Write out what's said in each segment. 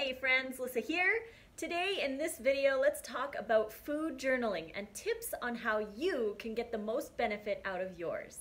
Hey friends, Lissa here. Today in this video, let's talk about food journaling and tips on how you can get the most benefit out of yours.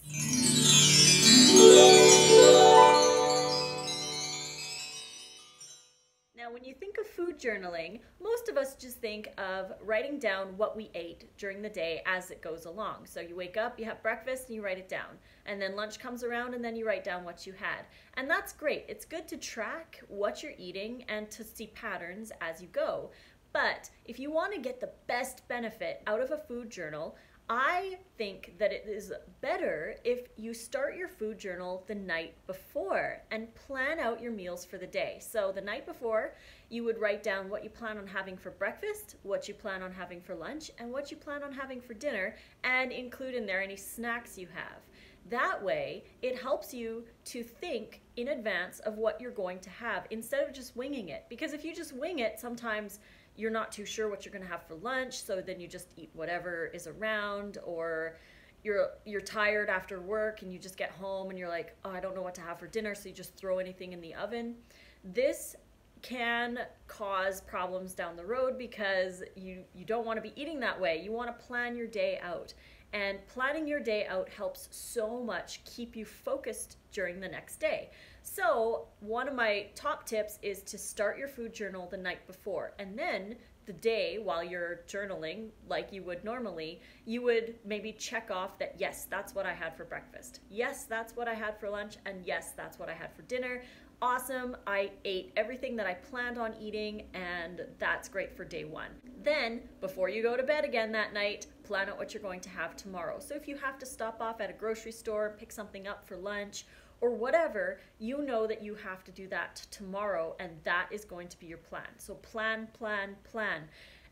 Now, when you think of food journaling, most of us just think of writing down what we ate during the day as it goes along. So you wake up, you have breakfast, and you write it down. And then lunch comes around, and then you write down what you had. And that's great. It's good to track what you're eating and to see patterns as you go. But if you want to get the best benefit out of a food journal, I think that it is better if you start your food journal the night before and plan out your meals for the day. So the night before, you would write down what you plan on having for breakfast, what you plan on having for lunch, and what you plan on having for dinner, and include in there any snacks you have. That way, it helps you to think in advance of what you're going to have instead of just winging it. Because if you just wing it, sometimes you're not too sure what you're going to have for lunch, so then you just eat whatever is around, or you're tired after work and you just get home and you're like, oh, I don't know what to have for dinner, so you just throw anything in the oven. This can cause problems down the road because you don't want to be eating that way. You want to plan your day out. And planning your day out helps so much keep you focused during the next day. So one of my top tips is to start your food journal the night before. And then the day while you're journaling, like you would normally, you would maybe check off that, yes, that's what I had for breakfast. Yes, that's what I had for lunch. And yes, that's what I had for dinner. Awesome, I ate everything that I planned on eating, and that's great for day one. Then, before you go to bed again that night, plan out what you're going to have tomorrow. So if you have to stop off at a grocery store, pick something up for lunch, or whatever, you know that you have to do that tomorrow, and that is going to be your plan. So plan, plan, plan.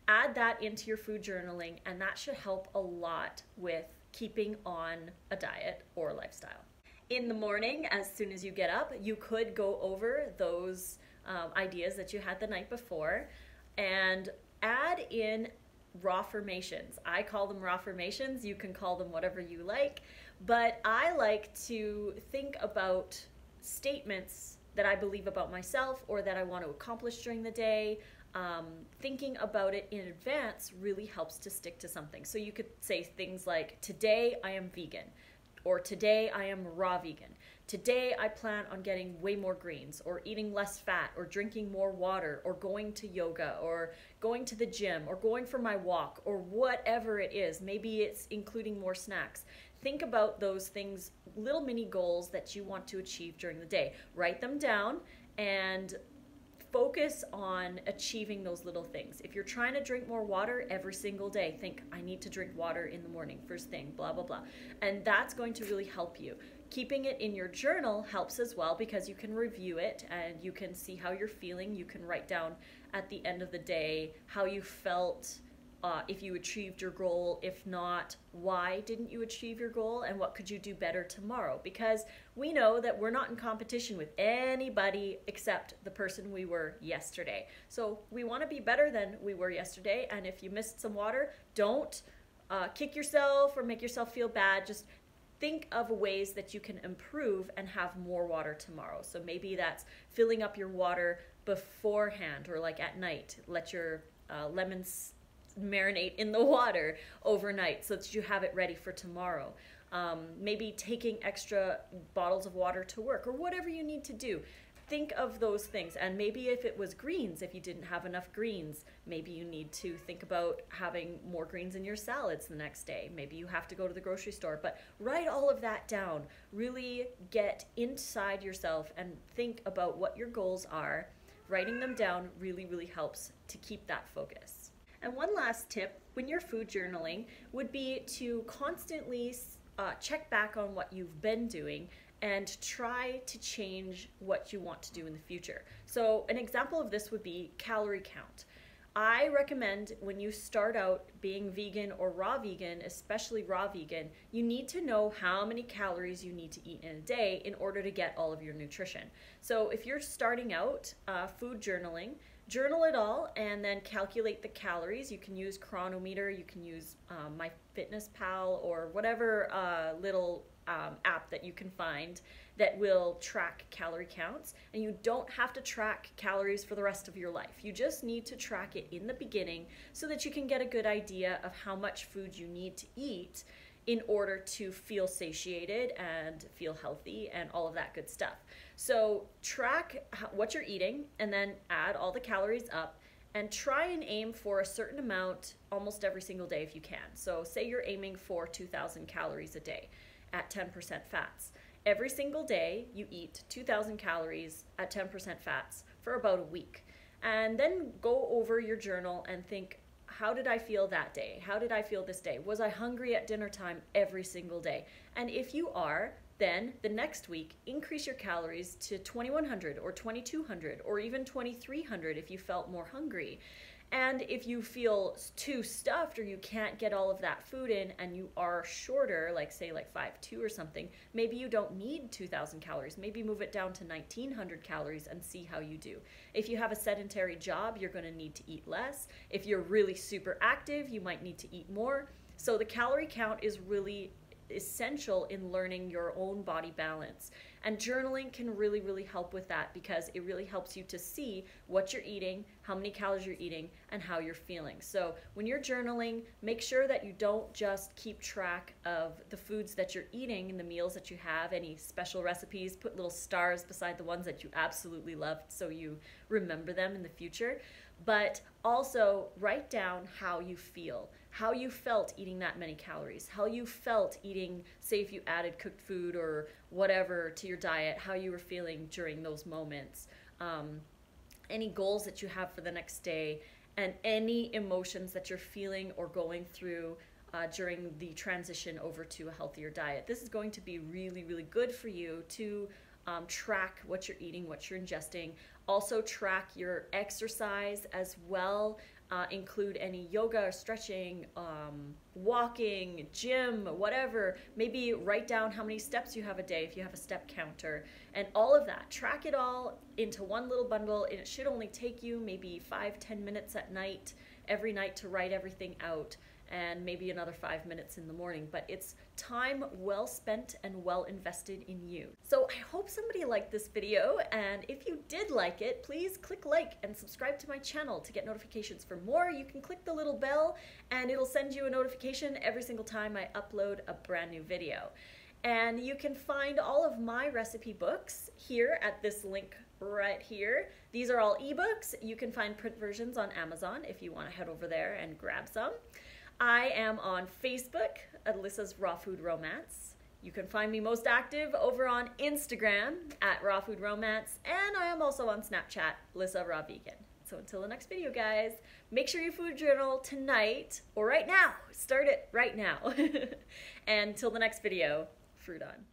Add that into your food journaling, and that should help a lot with keeping on a diet or lifestyle. In the morning, as soon as you get up, you could go over those ideas that you had the night before and add in raw formations. I call them raw formations. You can call them whatever you like, but I like to think about statements that I believe about myself or that I want to accomplish during the day. Thinking about it in advance really helps to stick to something. So you could say things like, today I am vegan. Or today I am raw vegan. Today I plan on getting way more greens, or eating less fat, or drinking more water, or going to yoga, or going to the gym, or going for my walk, or whatever it is. Maybe it's including more snacks. Think about those things, little mini goals that you want to achieve during the day. Write them down and focus on achieving those little things. If you're trying to drink more water every single day, think, I need to drink water in the morning, first thing, blah, blah, blah. And that's going to really help you. Keeping it in your journal helps as well because you can review it and you can see how you're feeling. You can write down at the end of the day how you felt, if you achieved your goal. If not, why didn't you achieve your goal, and what could you do better tomorrow? Because we know that we're not in competition with anybody except the person we were yesterday. So we want to be better than we were yesterday, and if you missed some water, don't kick yourself or make yourself feel bad. Just think of ways that you can improve and have more water tomorrow. So maybe that's filling up your water beforehand, or like at night. Let your lemons marinate in the water overnight so that you have it ready for tomorrow. Maybe taking extra bottles of water to work, or whatever you need to do. Think of those things. And maybe if it was greens, if you didn't have enough greens, maybe you need to think about having more greens in your salads the next day. Maybe you have to go to the grocery store, but write all of that down. Really get inside yourself and think about what your goals are. Writing them down really, really helps to keep that focus. And one last tip when you're food journaling would be to constantly check back on what you've been doing and try to change what you want to do in the future. So an example of this would be calorie count. I recommend when you start out being vegan or raw vegan, especially raw vegan, you need to know how many calories you need to eat in a day in order to get all of your nutrition. So if you're starting out food journaling, journal it all and then calculate the calories. You can use Chronometer, you can use MyFitnessPal, or whatever little app that you can find that will track calorie counts, and you don't have to track calories for the rest of your life. You just need to track it in the beginning so that you can get a good idea of how much food you need to eat in order to feel satiated and feel healthy and all of that good stuff. So track what you're eating and then add all the calories up, and try and aim for a certain amount almost every single day if you can. So say you're aiming for 2,000 calories a day at 10% fats. Every single day you eat 2,000 calories at 10% fats for about a week. And then go over your journal and think, how did I feel that day? How did I feel this day? Was I hungry at dinner time every single day? And if you are, then the next week, increase your calories to 2,100 or 2,200 or even 2,300 if you felt more hungry. And if you feel too stuffed or you can't get all of that food in and you are shorter, like say like 5'2" or something, maybe you don't need 2,000 calories. Maybe move it down to 1,900 calories and see how you do. If you have a sedentary job, you're going to need to eat less. If you're really super active, you might need to eat more. So the calorie count is really essential in learning your own body balance, and journaling can really help with that, because it really helps you to see what you're eating, how many calories you're eating, and how you're feeling. So when you're journaling, make sure that you don't just keep track of the foods that you're eating and the meals that you have, any special recipes. Put little stars beside the ones that you absolutely loved so you remember them in the future, but also write down how you feel, how you felt eating that many calories, how you felt eating, say if you added cooked food or whatever to your diet, how you were feeling during those moments, any goals that you have for the next day, and any emotions that you're feeling or going through during the transition over to a healthier diet. This is going to be really good for you to track what you're eating, what you're ingesting. Also track your exercise as well. Include any yoga or stretching, walking, gym, whatever. Maybe write down how many steps you have a day if you have a step counter, and all of that. Track it all into one little bundle, and it should only take you maybe 5-10 minutes at night, every night, to write everything out, and maybe another 5 minutes in the morning. But it's time well spent and well invested in you. So I hope somebody liked this video, and if you did like it, please click like and subscribe to my channel to get notifications for more. You can click the little bell and it'll send you a notification every single time I upload a brand new video. And you can find all of my recipe books here at this link right here. These are all ebooks. You can find print versions on Amazon if you want to head over there and grab some. I am on Facebook at Lissa's Raw Food Romance. You can find me most active over on Instagram at Raw Food Romance, and I am also on Snapchat, Lissa Raw Vegan. So until the next video, guys, make sure you food journal tonight or right now. Start it right now. And until the next video, fruit on.